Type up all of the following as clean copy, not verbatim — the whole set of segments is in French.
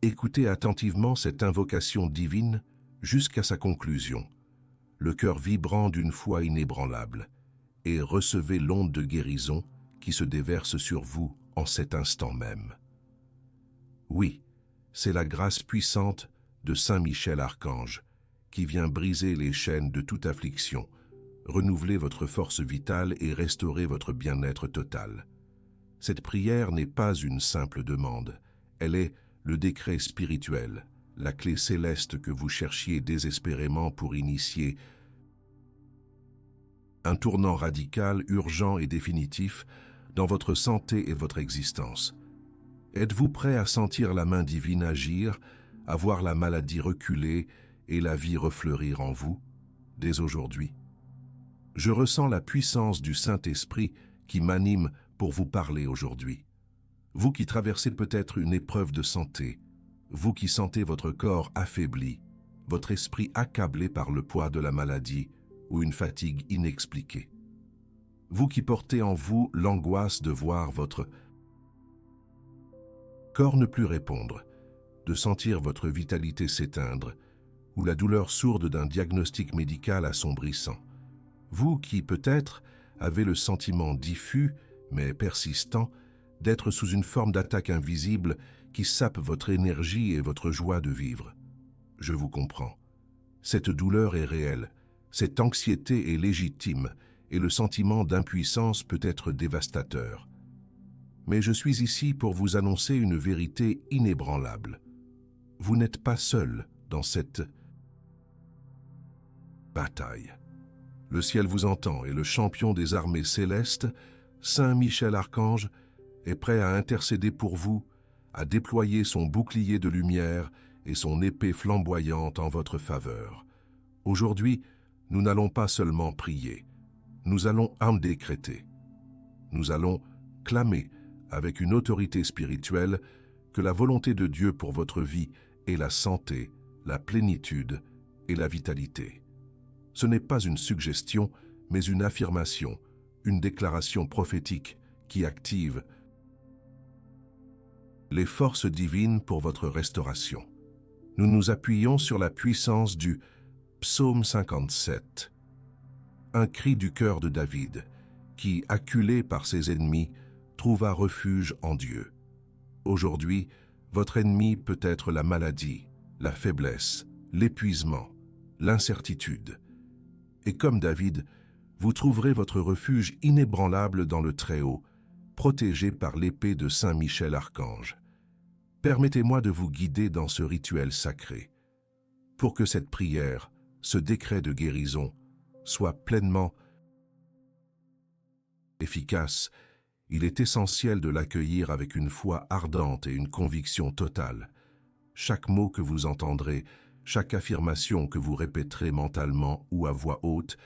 Écoutez attentivement cette invocation divine jusqu'à sa conclusion, le cœur vibrant d'une foi inébranlable, et recevez l'onde de guérison qui se déverse sur vous en cet instant même. Oui, c'est la grâce puissante de Saint Michel Archange qui vient briser les chaînes de toute affliction, renouveler votre force vitale et restaurer votre bien-être total. Cette prière n'est pas une simple demande, elle est le décret spirituel, la clé céleste que vous cherchiez désespérément pour initier un tournant radical, urgent et définitif dans votre santé et votre existence. Êtes-vous prêt à sentir la main divine agir, à voir la maladie reculer et la vie refleurir en vous, dès aujourd'hui? Je ressens la puissance du Saint-Esprit qui m'anime pour vous parler aujourd'hui. Vous qui traversez peut-être une épreuve de santé, vous qui sentez votre corps affaibli, votre esprit accablé par le poids de la maladie ou une fatigue inexpliquée. Vous qui portez en vous l'angoisse de voir votre corps ne plus répondre, de sentir votre vitalité s'éteindre, ou la douleur sourde d'un diagnostic médical assombrissant. Vous qui, peut-être, avez le sentiment diffus, mais persistant, d'être sous une forme d'attaque invisible qui sape votre énergie et votre joie de vivre. Je vous comprends. Cette douleur est réelle, cette anxiété est légitime, et le sentiment d'impuissance peut être dévastateur. Mais je suis ici pour vous annoncer une vérité inébranlable. Vous n'êtes pas seul dans cette bataille. Le ciel vous entend et le champion des armées célestes, Saint Michel Archange, est prêt à intercéder pour vous, à déployer son bouclier de lumière et son épée flamboyante en votre faveur. Aujourd'hui, nous n'allons pas seulement prier, nous allons décréter. Nous allons clamer avec une autorité spirituelle que la volonté de Dieu pour votre vie est la santé, la plénitude et la vitalité. Ce n'est pas une suggestion, mais une affirmation, une déclaration prophétique qui active les forces divines pour votre restauration. Nous nous appuyons sur la puissance du Psaume 57, un cri du cœur de David, qui, acculé par ses ennemis, trouva refuge en Dieu. Aujourd'hui, votre ennemi peut être la maladie, la faiblesse, l'épuisement, l'incertitude. Et comme David, vous trouverez votre refuge inébranlable dans le Très-Haut, protégé par l'épée de Saint Michel Archange. Permettez-moi de vous guider dans ce rituel sacré, pour que cette prière, ce décret de guérison, soit pleinement efficace. Il est essentiel de l'accueillir avec une foi ardente et une conviction totale. Chaque mot que vous entendrez, chaque affirmation que vous répéterez mentalement ou à voix haute,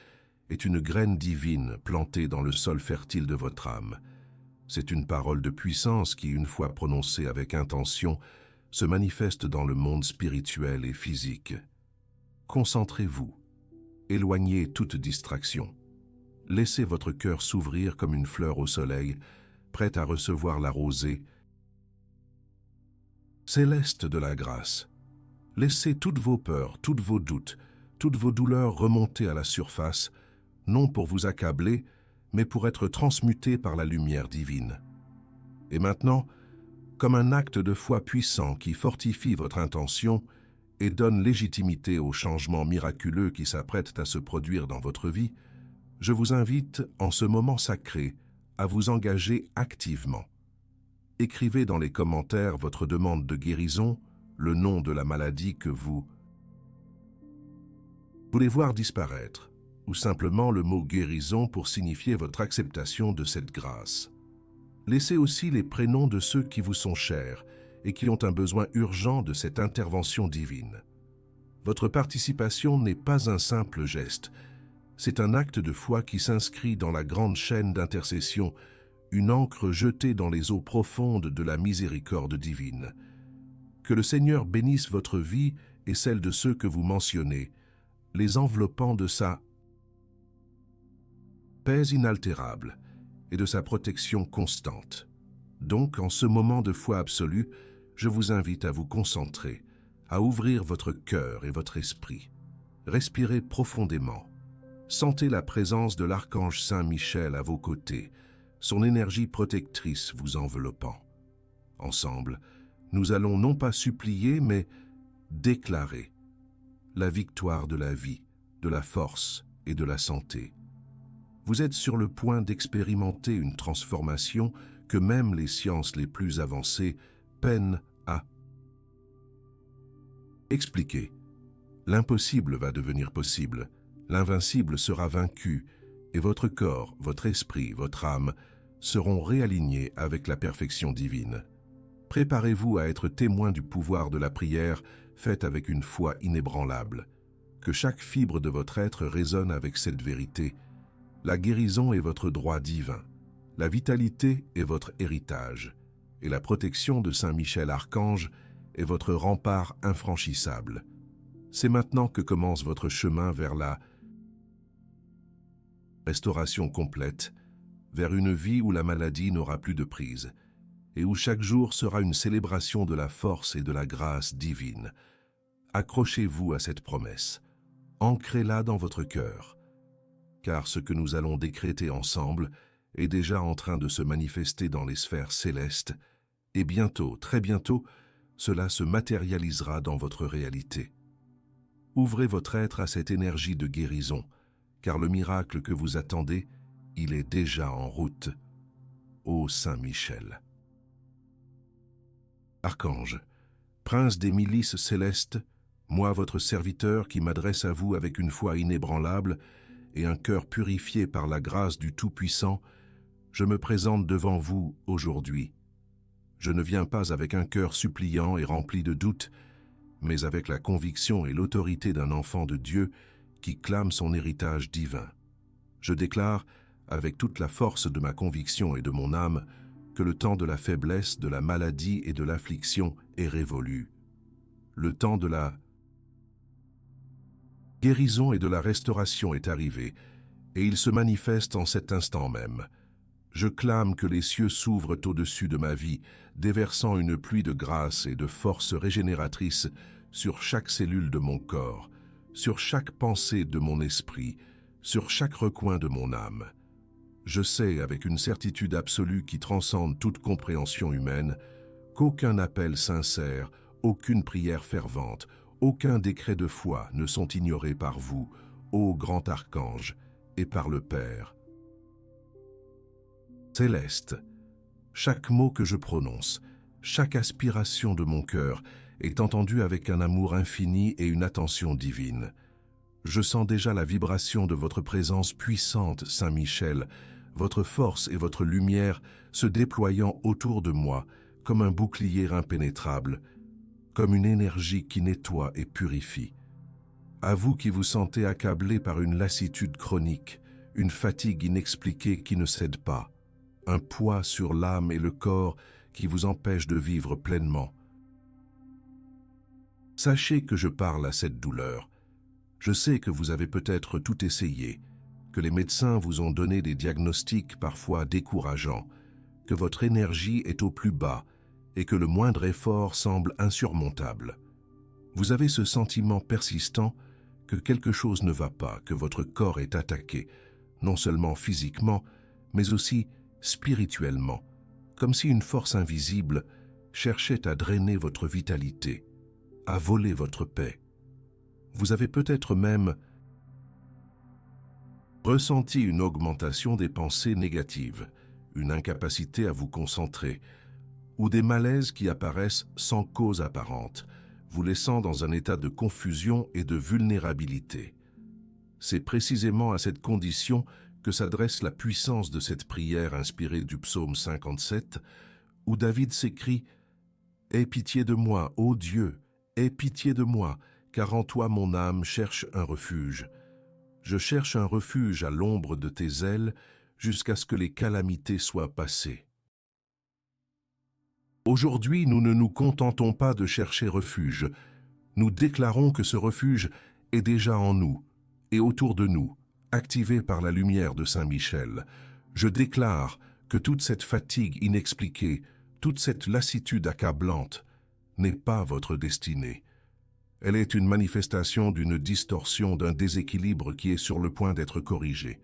est une graine divine plantée dans le sol fertile de votre âme. C'est une parole de puissance qui, une fois prononcée avec intention, se manifeste dans le monde spirituel et physique. Concentrez-vous. Éloignez toute distraction. Laissez votre cœur s'ouvrir comme une fleur au soleil, prête à recevoir la rosée céleste de la grâce. Laissez toutes vos peurs, tous vos doutes, toutes vos douleurs remonter à la surface, non pour vous accabler, mais pour être transmutés par la lumière divine. Et maintenant, comme un acte de foi puissant qui fortifie votre intention et donne légitimité aux changements miraculeux qui s'apprêtent à se produire dans votre vie, je vous invite, en ce moment sacré, à vous engager activement. Écrivez dans les commentaires votre demande de guérison, le nom de la maladie que vous voulez voir disparaître, ou simplement le mot guérison pour signifier votre acceptation de cette grâce. Laissez aussi les prénoms de ceux qui vous sont chers et qui ont un besoin urgent de cette intervention divine. Votre participation n'est pas un simple geste, c'est un acte de foi qui s'inscrit dans la grande chaîne d'intercession, une ancre jetée dans les eaux profondes de la miséricorde divine. Que le Seigneur bénisse votre vie et celle de ceux que vous mentionnez, les enveloppant de sa paix inaltérable et de sa protection constante. Donc, en ce moment de foi absolue, je vous invite à vous concentrer, à ouvrir votre cœur et votre esprit. Respirez profondément. Sentez la présence de l'archange Saint Michel à vos côtés, son énergie protectrice vous enveloppant. Ensemble, nous allons non pas supplier, mais déclarer la victoire de la vie, de la force et de la santé. Vous êtes sur le point d'expérimenter une transformation que même les sciences les plus avancées peinent à expliquer. L'impossible va devenir possible, l'invincible sera vaincu, et votre corps, votre esprit, votre âme seront réalignés avec la perfection divine. Préparez-vous à être témoin du pouvoir de la prière faite avec une foi inébranlable. Que chaque fibre de votre être résonne avec cette vérité. La guérison est votre droit divin. La vitalité est votre héritage. Et la protection de Saint Michel Archange est votre rempart infranchissable. C'est maintenant que commence votre chemin vers la restauration complète, vers une vie où la maladie n'aura plus de prise, et où chaque jour sera une célébration de la force et de la grâce divine. Accrochez-vous à cette promesse, ancrez-la dans votre cœur, car ce que nous allons décréter ensemble est déjà en train de se manifester dans les sphères célestes, et bientôt, très bientôt, cela se matérialisera dans votre réalité. Ouvrez votre être à cette énergie de guérison, car le miracle que vous attendez, il est déjà en route. Ô Saint Michel. Archange, prince des milices célestes, moi votre serviteur qui m'adresse à vous avec une foi inébranlable et un cœur purifié par la grâce du Tout-Puissant, je me présente devant vous aujourd'hui. Je ne viens pas avec un cœur suppliant et rempli de doutes, mais avec la conviction et l'autorité d'un enfant de Dieu qui clame son héritage divin. Je déclare, avec toute la force de ma conviction et de mon âme, que le temps de la faiblesse, de la maladie et de l'affliction est révolu. Le temps de la guérison et de la restauration est arrivé, et il se manifeste en cet instant même. Je clame que les cieux s'ouvrent au-dessus de ma vie, déversant une pluie de grâce et de force régénératrice sur chaque cellule de mon corps, sur chaque pensée de mon esprit, sur chaque recoin de mon âme. Je sais, avec une certitude absolue qui transcende toute compréhension humaine, qu'aucun appel sincère, aucune prière fervente, aucun décret de foi ne sont ignorés par vous, ô grand archange, et par le Père céleste. Chaque mot que je prononce, chaque aspiration de mon cœur est entendue avec un amour infini et une attention divine. Je sens déjà la vibration de votre présence puissante, Saint Michel, votre force et votre lumière se déployant autour de moi comme un bouclier impénétrable, comme une énergie qui nettoie et purifie. À vous qui vous sentez accablé par une lassitude chronique, une fatigue inexpliquée qui ne cède pas, un poids sur l'âme et le corps qui vous empêche de vivre pleinement. Sachez que je parle à cette douleur. Je sais que vous avez peut-être tout essayé, que les médecins vous ont donné des diagnostics parfois décourageants, que votre énergie est au plus bas et que le moindre effort semble insurmontable. Vous avez ce sentiment persistant que quelque chose ne va pas, que votre corps est attaqué, non seulement physiquement, mais aussi spirituellement, comme si une force invisible cherchait à drainer votre vitalité, à voler votre paix. Vous avez peut-être même ressenti une augmentation des pensées négatives, une incapacité à vous concentrer, ou des malaises qui apparaissent sans cause apparente, vous laissant dans un état de confusion et de vulnérabilité. C'est précisément à cette condition que s'adresse la puissance de cette prière inspirée du psaume 57, où David s'écrie « Aie pitié de moi, ô Dieu, aie pitié de moi, car en toi mon âme cherche un refuge. Je cherche un refuge à l'ombre de tes ailes, jusqu'à ce que les calamités soient passées. » Aujourd'hui, nous ne nous contentons pas de chercher refuge. Nous déclarons que ce refuge est déjà en nous et autour de nous, activé par la lumière de Saint Michel. Je déclare que toute cette fatigue inexpliquée, toute cette lassitude accablante n'est pas votre destinée. Elle est une manifestation d'une distorsion, d'un déséquilibre qui est sur le point d'être corrigé.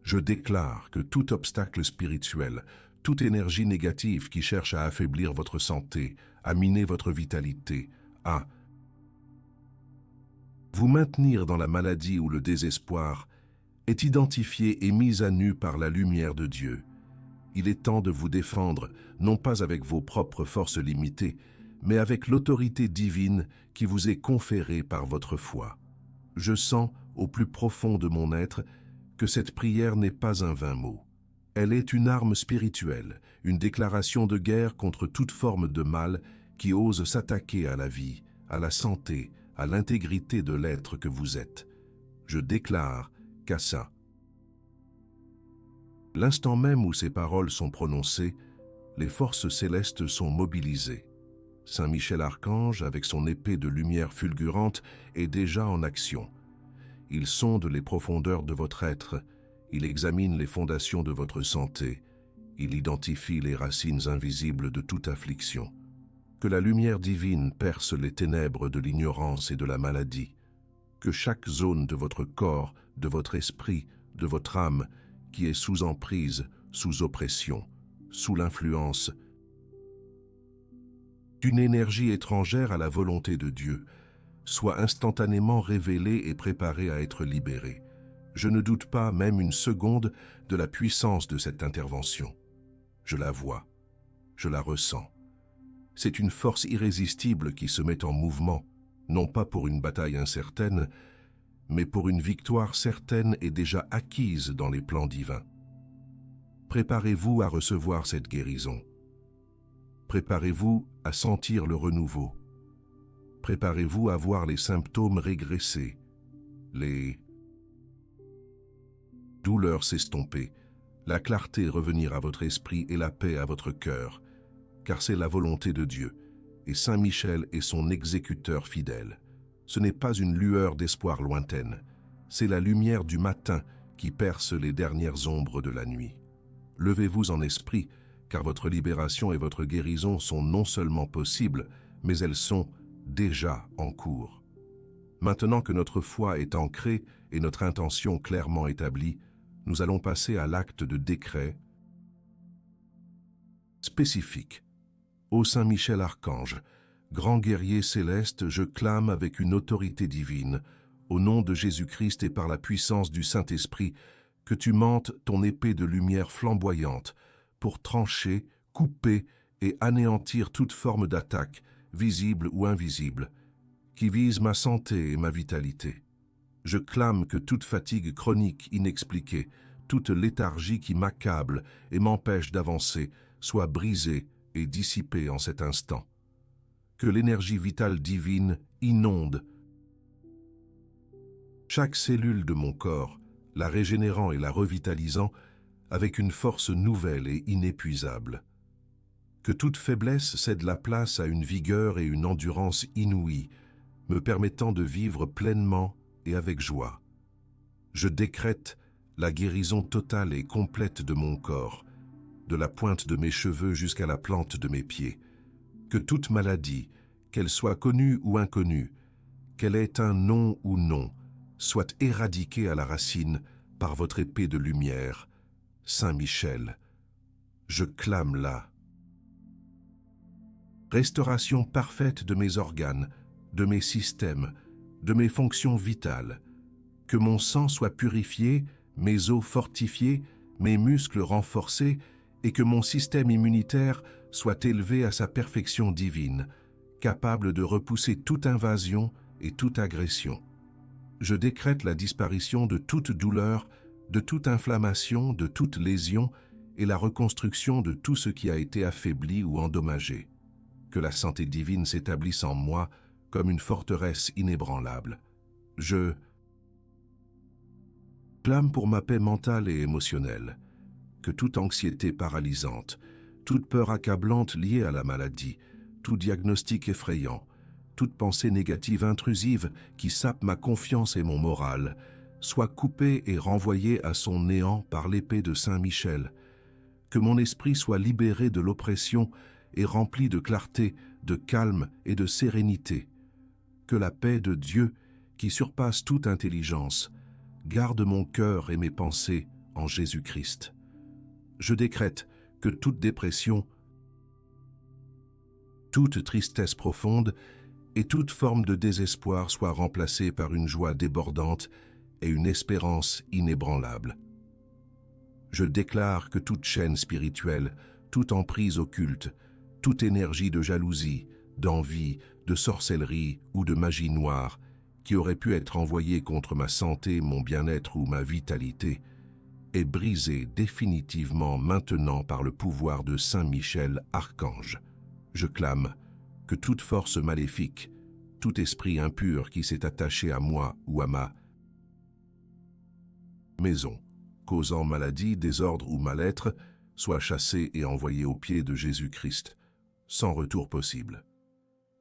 Je déclare que tout obstacle spirituel, toute énergie négative qui cherche à affaiblir votre santé, à miner votre vitalité, à vous maintenir dans la maladie ou le désespoir, est identifiée et mise à nu par la lumière de Dieu. Il est temps de vous défendre, non pas avec vos propres forces limitées, mais avec l'autorité divine qui vous est conférée par votre foi. Je sens, au plus profond de mon être, que cette prière n'est pas un vain mot. Elle est une arme spirituelle, une déclaration de guerre contre toute forme de mal qui ose s'attaquer à la vie, à la santé, à l'intégrité de l'être que vous êtes. Je déclare qu'à ça, l'instant même où ces paroles sont prononcées, les forces célestes sont mobilisées. Saint Michel Archange, avec son épée de lumière fulgurante, est déjà en action. Il sonde les profondeurs de votre être, il examine les fondations de votre santé, il identifie les racines invisibles de toute affliction. Que la lumière divine perce les ténèbres de l'ignorance et de la maladie. Que chaque zone de votre corps, de votre esprit, de votre âme, qui est sous emprise, sous oppression, sous l'influence d'une énergie étrangère à la volonté de Dieu, soit instantanément révélée et préparée à être libérée. Je ne doute pas même une seconde de la puissance de cette intervention. Je la vois, je la ressens. C'est une force irrésistible qui se met en mouvement, non pas pour une bataille incertaine, mais pour une victoire certaine et déjà acquise dans les plans divins. Préparez-vous à recevoir cette guérison. Préparez-vous à sentir le renouveau. Préparez-vous à voir les symptômes régresser, les douleurs s'estomper, la clarté revenir à votre esprit et la paix à votre cœur, car c'est la volonté de Dieu, et Saint Michel est son exécuteur fidèle. Ce n'est pas une lueur d'espoir lointaine, c'est la lumière du matin qui perce les dernières ombres de la nuit. Levez-vous en esprit, car votre libération et votre guérison sont non seulement possibles, mais elles sont déjà en cours. Maintenant que notre foi est ancrée et notre intention clairement établie, nous allons passer à l'acte de décret spécifique. Ô Saint Michel Archange, grand guerrier céleste, je clame avec une autorité divine, au nom de Jésus-Christ et par la puissance du Saint-Esprit, que tu montes ton épée de lumière flamboyante pour trancher, couper et anéantir toute forme d'attaque, visible ou invisible, qui vise ma santé et ma vitalité. Je clame que toute fatigue chronique inexpliquée, toute léthargie qui m'accable et m'empêche d'avancer, soit brisée et dissipée en cet instant. Que l'énergie vitale divine inonde chaque cellule de mon corps, la régénérant et la revitalisant avec une force nouvelle et inépuisable. Que toute faiblesse cède la place à une vigueur et une endurance inouïes, me permettant de vivre pleinement et avec joie. Je décrète la guérison totale et complète de mon corps, de la pointe de mes cheveux jusqu'à la plante de mes pieds. Que toute maladie, qu'elle soit connue ou inconnue, qu'elle ait un nom ou non, soit éradiquée à la racine par votre épée de lumière, Saint Michel. Je clame là. Restauration parfaite de mes organes, de mes systèmes, de mes fonctions vitales. Que mon sang soit purifié, mes os fortifiés, mes muscles renforcés et que mon système immunitaire soit élevé à sa perfection divine, capable de repousser toute invasion et toute agression. Je décrète la disparition de toute douleur, de toute inflammation, de toute lésion et la reconstruction de tout ce qui a été affaibli ou endommagé. Que la santé divine s'établisse en moi comme une forteresse inébranlable. Je clame pour ma paix mentale et émotionnelle, que toute anxiété paralysante, toute peur accablante liée à la maladie, tout diagnostic effrayant, toute pensée négative intrusive qui sape ma confiance et mon moral, soit coupée et renvoyée à son néant par l'épée de Saint Michel, que mon esprit soit libéré de l'oppression et rempli de clarté, de calme et de sérénité. Que la paix de Dieu, qui surpasse toute intelligence, garde mon cœur et mes pensées en Jésus-Christ. Je décrète que toute dépression, toute tristesse profonde et toute forme de désespoir soit remplacée par une joie débordante et une espérance inébranlable. Je déclare que toute chaîne spirituelle, toute emprise occulte, toute énergie de jalousie, d'envie, de sorcellerie ou de magie noire qui aurait pu être envoyée contre ma santé, mon bien-être ou ma vitalité, est brisée définitivement maintenant par le pouvoir de Saint Michel, archange. Je clame que toute force maléfique, tout esprit impur qui s'est attaché à moi ou à ma maison, causant maladie, désordre ou mal-être, soit chassé et envoyé aux pieds de Jésus-Christ, sans retour possible.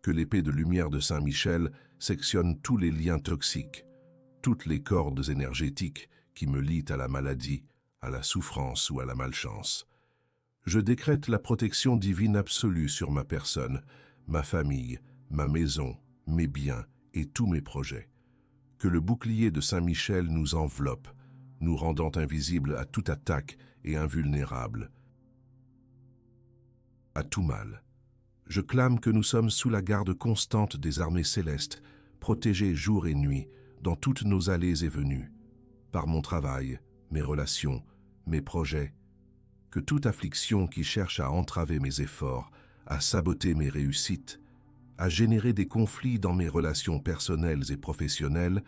Que l'épée de lumière de Saint Michel sectionne tous les liens toxiques, toutes les cordes énergétiques qui me lient à la maladie, à la souffrance ou à la malchance. Je décrète la protection divine absolue sur ma personne, ma famille, ma maison, mes biens et tous mes projets. Que le bouclier de Saint Michel nous enveloppe, nous rendant invisibles à toute attaque et invulnérables à tout mal. Je clame que nous sommes sous la garde constante des armées célestes, protégés jour et nuit, dans toutes nos allées et venues, par mon travail, mes relations, mes projets, que toute affliction qui cherche à entraver mes efforts, à saboter mes réussites, à générer des conflits dans mes relations personnelles et professionnelles,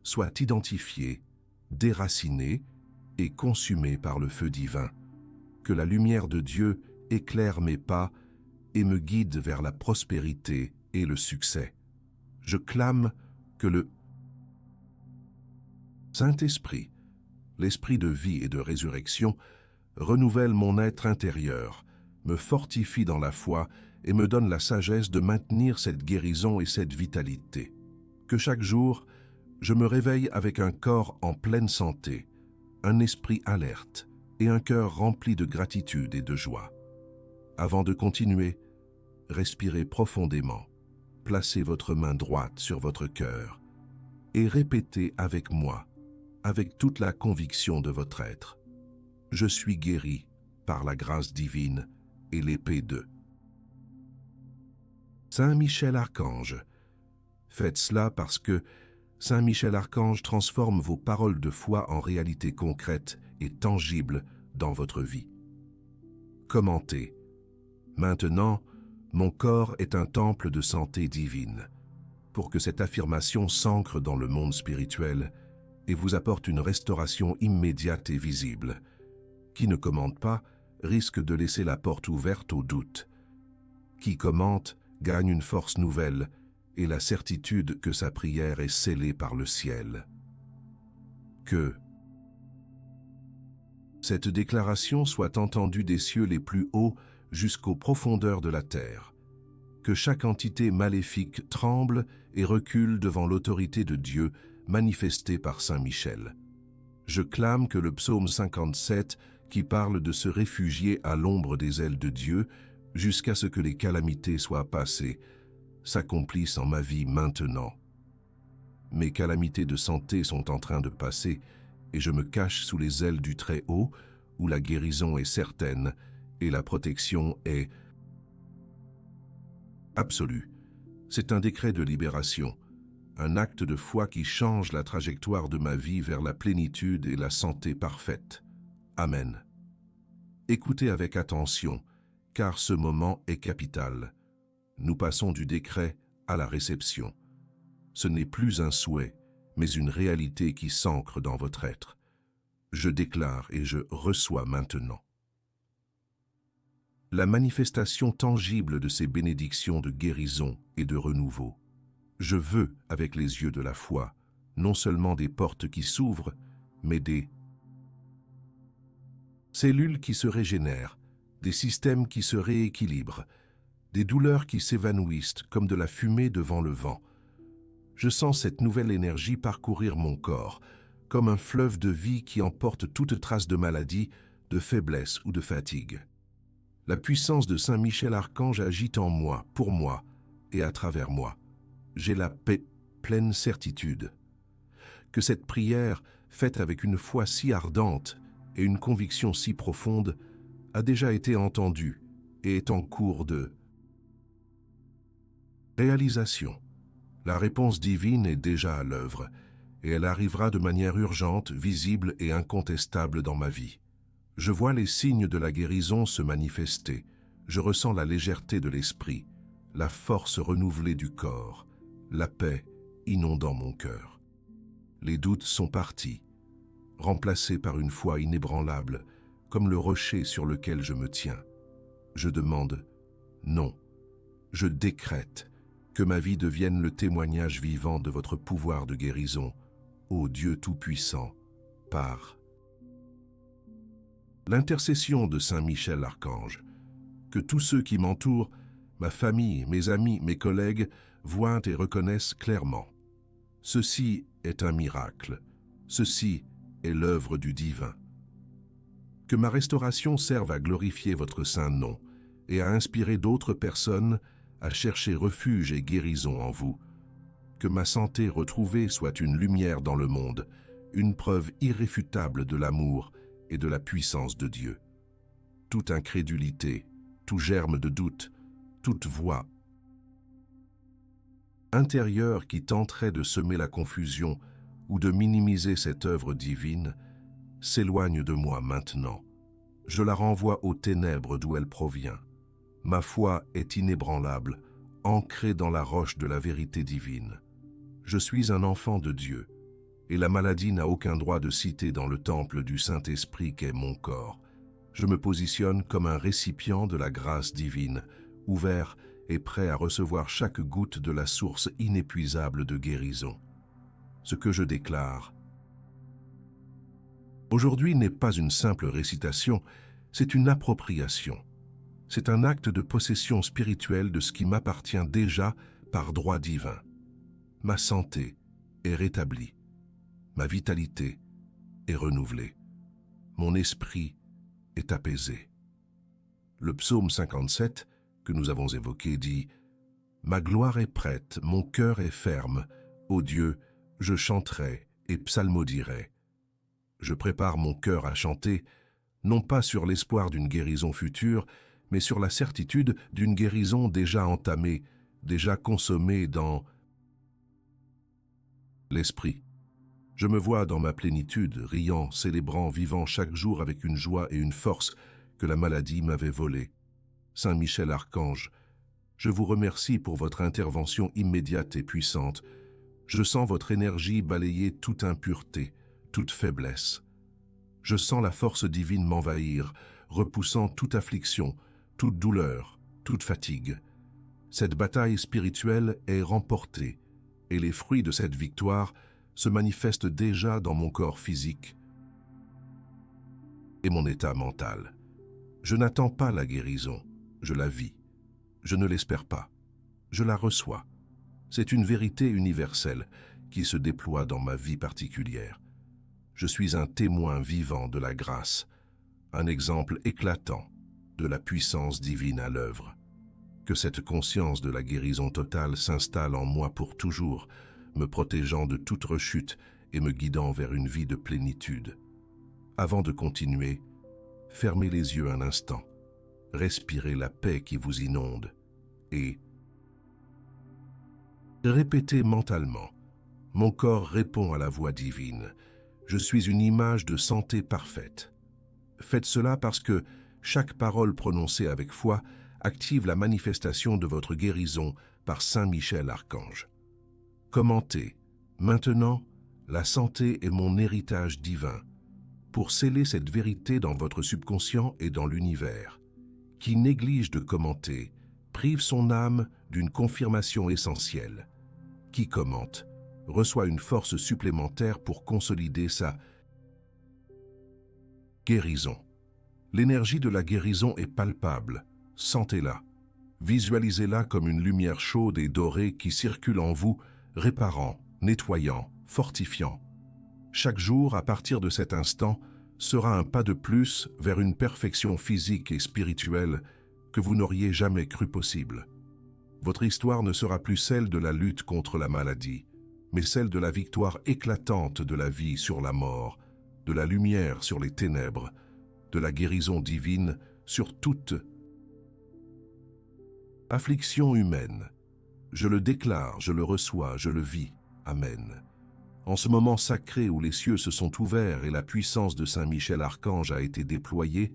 soit identifiée, déracinée et consumée par le feu divin. Que la lumière de Dieu éclaire mes pas et me guide vers la prospérité et le succès. Je clame que le Saint-Esprit, l'Esprit de vie et de résurrection, renouvelle mon être intérieur, me fortifie dans la foi et me donne la sagesse de maintenir cette guérison et cette vitalité. Que chaque jour, je me réveille avec un corps en pleine santé, un esprit alerte et un cœur rempli de gratitude et de joie. Avant de continuer, respirez profondément, placez votre main droite sur votre cœur et répétez avec moi, avec toute la conviction de votre être. Je suis guéri par la grâce divine et l'épée de Saint Michel Archange. Faites cela parce que Saint Michel Archange transforme vos paroles de foi en réalité concrète et tangible dans votre vie. Commentez. Maintenant, mon corps est un temple de santé divine. Pour que cette affirmation s'ancre dans le monde spirituel et vous apporte une restauration immédiate et visible. Qui ne commente pas risque de laisser la porte ouverte au doute. Qui commente gagne une force nouvelle et la certitude que sa prière est scellée par le ciel. Que cette déclaration soit entendue des cieux les plus hauts jusqu'aux profondeurs de la terre. Que chaque entité maléfique tremble et recule devant l'autorité de Dieu manifestée par Saint Michel. Je clame que le psaume 57, qui parle de se réfugier à l'ombre des ailes de Dieu jusqu'à ce que les calamités soient passées, s'accomplissent en ma vie maintenant. Mes calamités de santé sont en train de passer et je me cache sous les ailes du Très-Haut où la guérison est certaine et la protection est absolue. C'est un décret de libération, un acte de foi qui change la trajectoire de ma vie vers la plénitude et la santé parfaite. Amen. Écoutez avec attention, car ce moment est capital. Nous passons du décret à la réception. Ce n'est plus un souhait, mais une réalité qui s'ancre dans votre être. Je déclare et je reçois maintenant la manifestation tangible de ces bénédictions de guérison et de renouveau. Je veux, avec les yeux de la foi, non seulement des portes qui s'ouvrent, mais des cellules qui se régénèrent, des systèmes qui se rééquilibrent, des douleurs qui s'évanouissent comme de la fumée devant le vent. Je sens cette nouvelle énergie parcourir mon corps, comme un fleuve de vie qui emporte toute trace de maladie, de faiblesse ou de fatigue. La puissance de Saint Michel Archange agit en moi, pour moi et à travers moi. J'ai la paix, pleine certitude que cette prière, faite avec une foi si ardente et une conviction si profonde, a déjà été entendue et est en cours de réalisation. La réponse divine est déjà à l'œuvre, et elle arrivera de manière urgente, visible et incontestable dans ma vie. Je vois les signes de la guérison se manifester, je ressens la légèreté de l'esprit, la force renouvelée du corps, la paix inondant mon cœur. Les doutes sont partis, remplacés par une foi inébranlable, comme le rocher sur lequel je me tiens. Je demande non, je décrète que ma vie devienne le témoignage vivant de votre pouvoir de guérison, ô Dieu Tout-Puissant, par l'intercession de Saint Michel Archange. Que tous ceux qui m'entourent, ma famille, mes amis, mes collègues, voient et reconnaissent clairement. Ceci est un miracle, ceci est l'œuvre du divin. Que ma restauration serve à glorifier votre saint nom et à inspirer d'autres personnes à chercher refuge et guérison en vous. Que ma santé retrouvée soit une lumière dans le monde, une preuve irréfutable de l'amour et de la puissance de Dieu. Toute incrédulité, tout germe de doute, toute voix intérieure qui tenterait de semer la confusion ou de minimiser cette œuvre divine, s'éloigne de moi maintenant. Je la renvoie aux ténèbres d'où elle provient. Ma foi est inébranlable, ancrée dans la roche de la vérité divine. Je suis un enfant de Dieu, et la maladie n'a aucun droit de citer dans le temple du Saint-Esprit qu'est mon corps. Je me positionne comme un récipient de la grâce divine, ouvert et prêt à recevoir chaque goutte de la source inépuisable de guérison. Ce que je déclare aujourd'hui n'est pas une simple récitation, c'est une appropriation. C'est un acte de possession spirituelle de ce qui m'appartient déjà par droit divin. Ma santé est rétablie, ma vitalité est renouvelée, mon esprit est apaisé. Le psaume 57, que nous avons évoqué, dit « Ma gloire est prête, mon cœur est ferme, ô Dieu, je chanterai et psalmodierai. » Je prépare mon cœur à chanter, non pas sur l'espoir d'une guérison future, mais sur la certitude d'une guérison déjà entamée, déjà consommée dans l'esprit. Je me vois dans ma plénitude, riant, célébrant, vivant chaque jour avec une joie et une force que la maladie m'avait volée. Saint Michel Archange, je vous remercie pour votre intervention immédiate et puissante. Je sens votre énergie balayer toute impureté, toute faiblesse. Je sens la force divine m'envahir, repoussant toute affliction, toute douleur, toute fatigue. Cette bataille spirituelle est remportée, et les fruits de cette victoire se manifestent déjà dans mon corps physique et mon état mental. Je n'attends pas la guérison, je la vis. Je ne l'espère pas, je la reçois. C'est une vérité universelle qui se déploie dans ma vie particulière. Je suis un témoin vivant de la grâce, un exemple éclatant de la puissance divine à l'œuvre. Que cette conscience de la guérison totale s'installe en moi pour toujours, me protégeant de toute rechute et me guidant vers une vie de plénitude. Avant de continuer, fermez les yeux un instant, respirez la paix qui vous inonde et répétez mentalement. Mon corps répond à la voix divine. Je suis une image de santé parfaite. Faites cela parce que chaque parole prononcée avec foi active la manifestation de votre guérison par Saint Michel Archange. Commentez. Maintenant, la santé est mon héritage divin. Pour sceller cette vérité dans votre subconscient et dans l'univers, qui néglige de commenter, prive son âme d'une confirmation essentielle. Qui commente reçoit une force supplémentaire pour consolider sa guérison. L'énergie de la guérison est palpable. Sentez-la. Visualisez-la comme une lumière chaude et dorée qui circule en vous, réparant, nettoyant, fortifiant. Chaque jour, à partir de cet instant, sera un pas de plus vers une perfection physique et spirituelle que vous n'auriez jamais cru possible. Votre histoire ne sera plus celle de la lutte contre la maladie, mais celle de la victoire éclatante de la vie sur la mort, de la lumière sur les ténèbres, de la guérison divine sur toute affliction humaine. Je le déclare, je le reçois, je le vis. Amen. En ce moment sacré où les cieux se sont ouverts et la puissance de Saint Michel Archange a été déployée,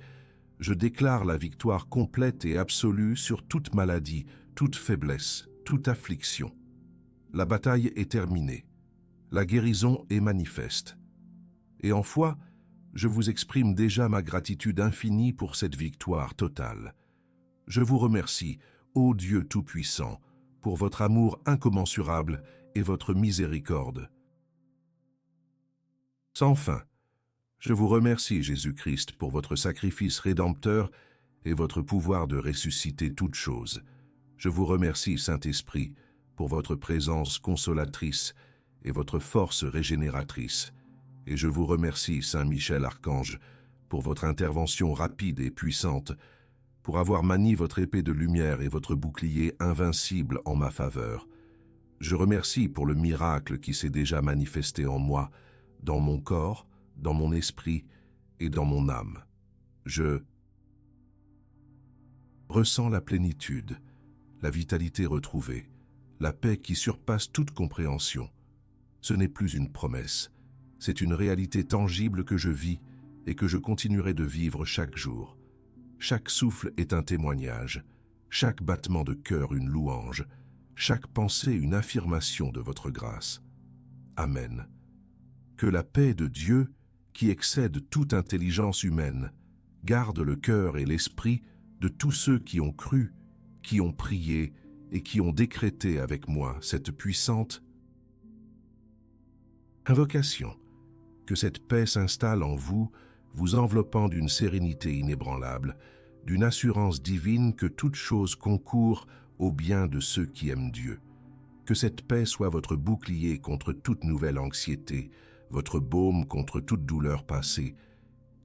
je déclare la victoire complète et absolue sur toute maladie, toute faiblesse, toute affliction. La bataille est terminée. La guérison est manifeste. Et en foi, je vous exprime déjà ma gratitude infinie pour cette victoire totale. Je vous remercie, ô Dieu Tout-Puissant, pour votre amour incommensurable et votre miséricorde. Sans fin, je vous remercie, Jésus-Christ, pour votre sacrifice rédempteur et votre pouvoir de ressusciter toutes choses. Je vous remercie, Saint-Esprit, pour votre présence consolatrice et votre force régénératrice. Et je vous remercie, Saint Michel Archange, pour votre intervention rapide et puissante, pour avoir manié votre épée de lumière et votre bouclier invincible en ma faveur. Je remercie pour le miracle qui s'est déjà manifesté en moi, dans mon corps, dans mon esprit et dans mon âme. Je ressens la plénitude, la vitalité retrouvée, la paix qui surpasse toute compréhension. Ce n'est plus une promesse, c'est une réalité tangible que je vis et que je continuerai de vivre chaque jour. Chaque souffle est un témoignage, chaque battement de cœur une louange, chaque pensée une affirmation de votre grâce. Amen. Que la paix de Dieu, qui excède toute intelligence humaine, garde le cœur et l'esprit de tous ceux qui ont cru, qui ont prié et qui ont décrété avec moi cette puissante invocation. Que cette paix s'installe en vous, vous enveloppant d'une sérénité inébranlable, d'une assurance divine que toute chose concourt au bien de ceux qui aiment Dieu. Que cette paix soit votre bouclier contre toute nouvelle anxiété, votre baume contre toute douleur passée,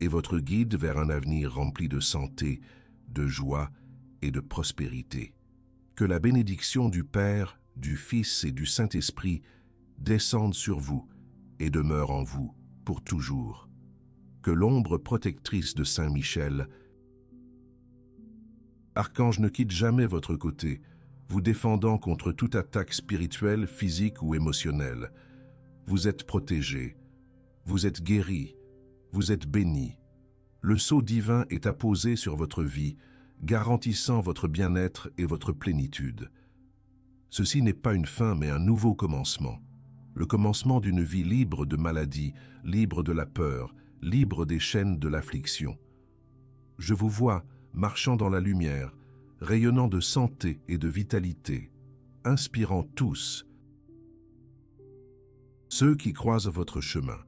et votre guide vers un avenir rempli de santé, de joie et de prospérité. Que la bénédiction du Père, du Fils et du Saint-Esprit descende sur vous et demeure en vous pour toujours. Que l'ombre protectrice de Saint Michel, Archange, ne quitte jamais votre côté, vous défendant contre toute attaque spirituelle, physique ou émotionnelle. Vous êtes protégé, vous êtes guéri, vous êtes béni. Le sceau divin est apposé sur votre vie, garantissant votre bien-être et votre plénitude. Ceci n'est pas une fin mais un nouveau commencement. Le commencement d'une vie libre de maladie, libre de la peur, libre des chaînes de l'affliction. Je vous vois marchant dans la lumière, rayonnant de santé et de vitalité, inspirant tous ceux qui croisent votre chemin.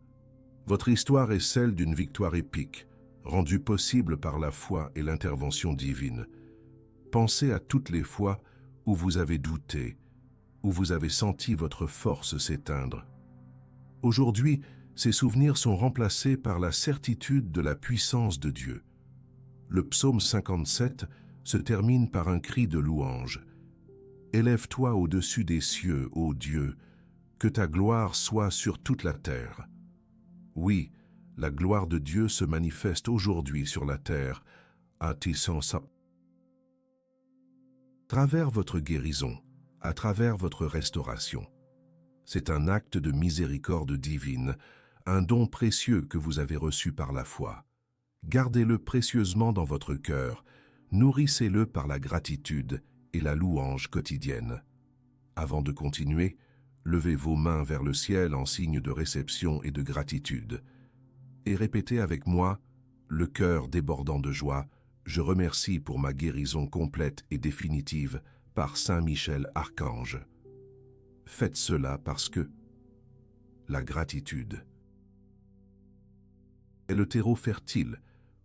Votre histoire est celle d'une victoire épique, rendue possible par la foi et l'intervention divine. Pensez à toutes les fois où vous avez douté, où vous avez senti votre force s'éteindre. Aujourd'hui, ces souvenirs sont remplacés par la certitude de la puissance de Dieu. Le psaume 57 se termine par un cri de louange. « Élève-toi au-dessus des cieux, ô Dieu, que ta gloire soit sur toute la terre. » Oui, la gloire de Dieu se manifeste aujourd'hui sur la terre, à travers votre guérison, à travers votre restauration. C'est un acte de miséricorde divine, un don précieux que vous avez reçu par la foi. Gardez-le précieusement dans votre cœur, nourrissez-le par la gratitude et la louange quotidienne. Avant de continuer, levez vos mains vers le ciel en signe de réception et de gratitude. Et répétez avec moi, le cœur débordant de joie, « Je remercie pour ma guérison complète et définitive par Saint Michel Archange. » Faites cela parce que la gratitude est le terreau fertile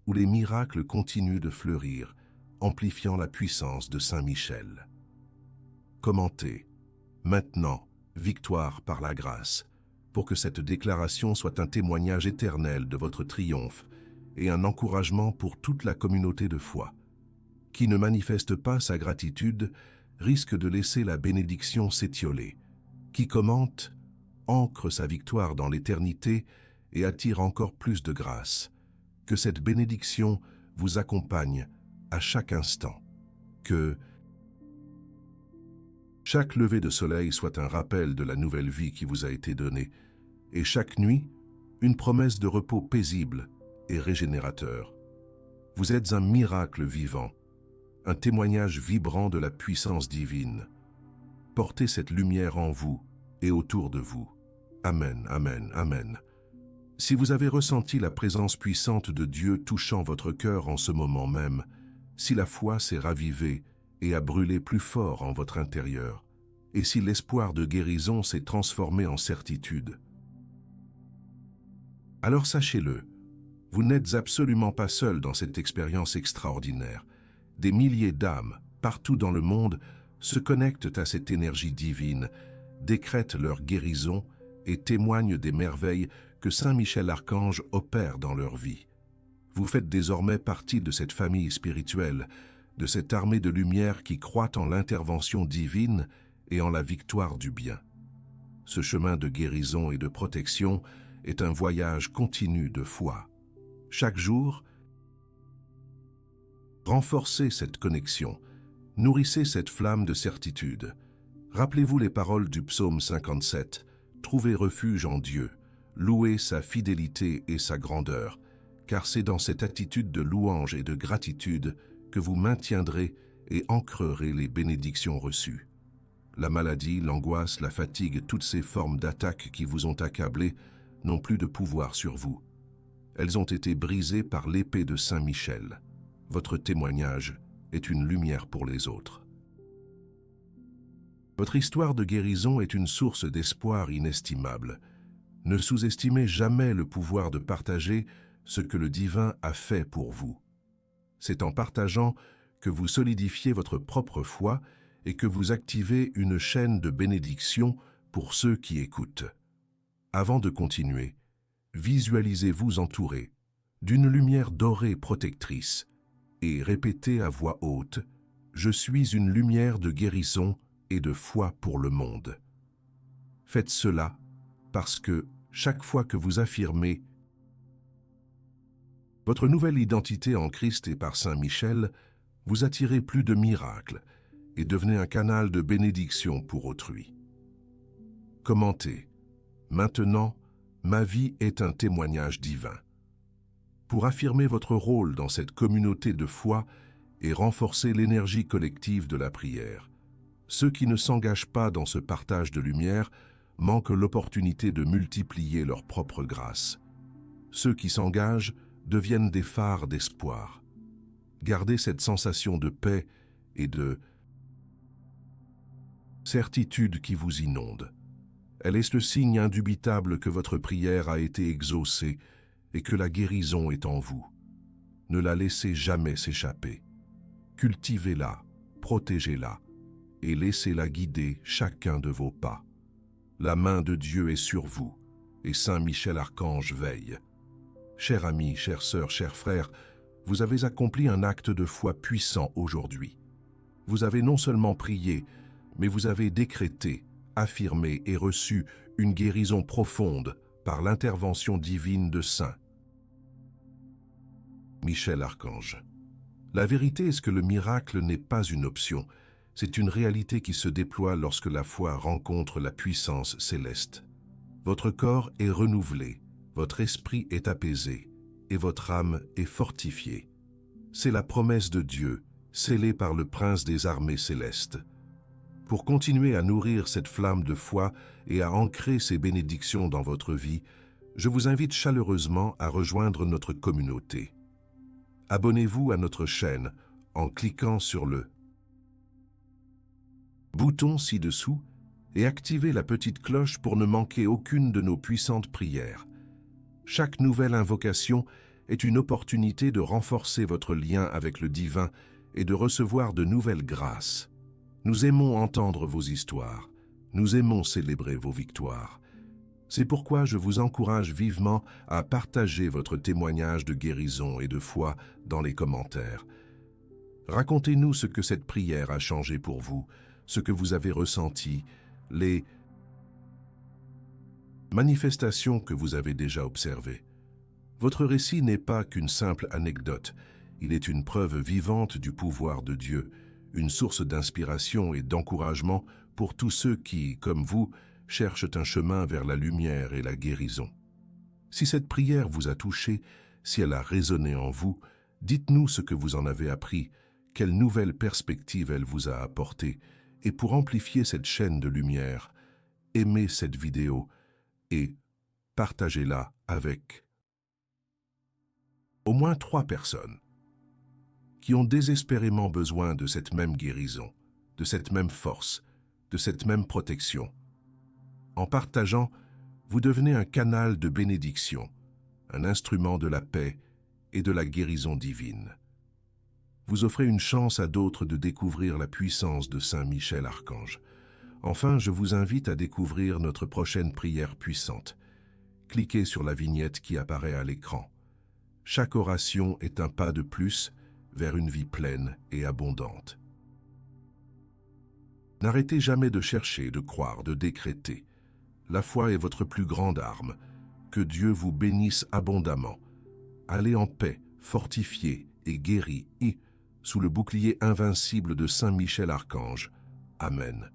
où les miracles continuent de fleurir, amplifiant la puissance de Saint Michel. Commentez. Maintenant, victoire par la grâce, pour que cette déclaration soit un témoignage éternel de votre triomphe et un encouragement pour toute la communauté de foi. qui ne manifeste pas sa gratitude risque de laisser la bénédiction s'étioler. Qui commente ancre sa victoire dans l'éternité et attire encore plus de grâce. Que cette bénédiction vous accompagne à chaque instant. Que chaque lever de soleil soit un rappel de la nouvelle vie qui vous a été donnée, et chaque nuit, une promesse de repos paisible et régénérateur. Vous êtes un miracle vivant, un témoignage vibrant de la puissance divine. Portez cette lumière en vous et autour de vous. Amen, amen, amen. Si vous avez ressenti la présence puissante de Dieu touchant votre cœur en ce moment même, si la foi s'est ravivée et a brûlé plus fort en votre intérieur, et si l'espoir de guérison s'est transformé en certitude, alors sachez-le, vous n'êtes absolument pas seul dans cette expérience extraordinaire. Des milliers d'âmes, partout dans le monde, se connectent à cette énergie divine, décrètent leur guérison et témoignent des merveilles que Saint Michel Archange opère dans leur vie. Vous faites désormais partie de cette famille spirituelle, de cette armée de lumière qui croit en l'intervention divine et en la victoire du bien. Ce chemin de guérison et de protection est un voyage continu de foi. Chaque jour, renforcez cette connexion, nourrissez cette flamme de certitude. Rappelez-vous les paroles du psaume 57, « Trouvez refuge en Dieu, louez sa fidélité et sa grandeur, car c'est dans cette attitude de louange et de gratitude que vous maintiendrez et ancrerez les bénédictions reçues. La maladie, l'angoisse, la fatigue, toutes ces formes d'attaque qui vous ont accablé n'ont plus de pouvoir sur vous. Elles ont été brisées par l'épée de Saint Michel. Votre témoignage est une lumière pour les autres. Votre histoire de guérison est une source d'espoir inestimable. Ne sous-estimez jamais le pouvoir de partager ce que le divin a fait pour vous. C'est en partageant que vous solidifiez votre propre foi et que vous activez une chaîne de bénédiction pour ceux qui écoutent. Avant de continuer, visualisez-vous entouré d'une lumière dorée protectrice et répétez à voix haute « Je suis une lumière de guérison et de foi pour le monde ». Faites cela parce que chaque fois que vous affirmez votre nouvelle identité en Christ et par Saint Michel, vous attirez plus de miracles et devenez un canal de bénédiction pour autrui. Commentez. Maintenant, ma vie est un témoignage divin. Pour affirmer votre rôle dans cette communauté de foi et renforcer l'énergie collective de la prière, ceux qui ne s'engagent pas dans ce partage de lumière manquent l'opportunité de multiplier leur propre grâce. Ceux qui s'engagent deviennent des phares d'espoir. Gardez cette sensation de paix et de certitude qui vous inonde. Elle est le signe indubitable que votre prière a été exaucée et que la guérison est en vous. Ne la laissez jamais s'échapper. Cultivez-la, protégez-la et laissez-la guider chacun de vos pas. La main de Dieu est sur vous et Saint Michel Archange veille. Chers amis, chères sœurs, chers frères, vous avez accompli un acte de foi puissant aujourd'hui. Vous avez non seulement prié, mais vous avez décrété, affirmé et reçu une guérison profonde par l'intervention divine de Saint Michel Archange. La vérité est que le miracle n'est pas une option, c'est une réalité qui se déploie lorsque la foi rencontre la puissance céleste. Votre corps est renouvelé, votre esprit est apaisé et votre âme est fortifiée. C'est la promesse de Dieu, scellée par le Prince des armées célestes. Pour continuer à nourrir cette flamme de foi et à ancrer ces bénédictions dans votre vie, je vous invite chaleureusement à rejoindre notre communauté. Abonnez-vous à notre chaîne en cliquant sur le bouton ci-dessous et activez la petite cloche pour ne manquer aucune de nos puissantes prières. Chaque nouvelle invocation est une opportunité de renforcer votre lien avec le divin et de recevoir de nouvelles grâces. Nous aimons entendre vos histoires, nous aimons célébrer vos victoires. C'est pourquoi je vous encourage vivement à partager votre témoignage de guérison et de foi dans les commentaires. Racontez-nous ce que cette prière a changé pour vous, ce que vous avez ressenti, les manifestations que vous avez déjà observées. Votre récit n'est pas qu'une simple anecdote, il est une preuve vivante du pouvoir de Dieu, une source d'inspiration et d'encouragement pour tous ceux qui, comme vous, cherchent un chemin vers la lumière et la guérison. Si cette prière vous a touché, si elle a résonné en vous, dites-nous ce que vous en avez appris, quelle nouvelle perspective elle vous a apporté, et pour amplifier cette chaîne de lumière, aimez cette vidéo et partagez-la avec au moins 3 personnes qui ont désespérément besoin de cette même guérison, de cette même force, de cette même protection. En partageant, vous devenez un canal de bénédiction, un instrument de la paix et de la guérison divine. Vous offrez une chance à d'autres de découvrir la puissance de Saint Michel Archange. Enfin, je vous invite à découvrir notre prochaine prière puissante. Cliquez sur la vignette qui apparaît à l'écran. Chaque oration est un pas de plus vers une vie pleine et abondante. N'arrêtez jamais de chercher, de croire, de décréter. La foi est votre plus grande arme. Que Dieu vous bénisse abondamment. Allez en paix, fortifiés et guéris, sous le bouclier invincible de Saint Michel Archange. Amen.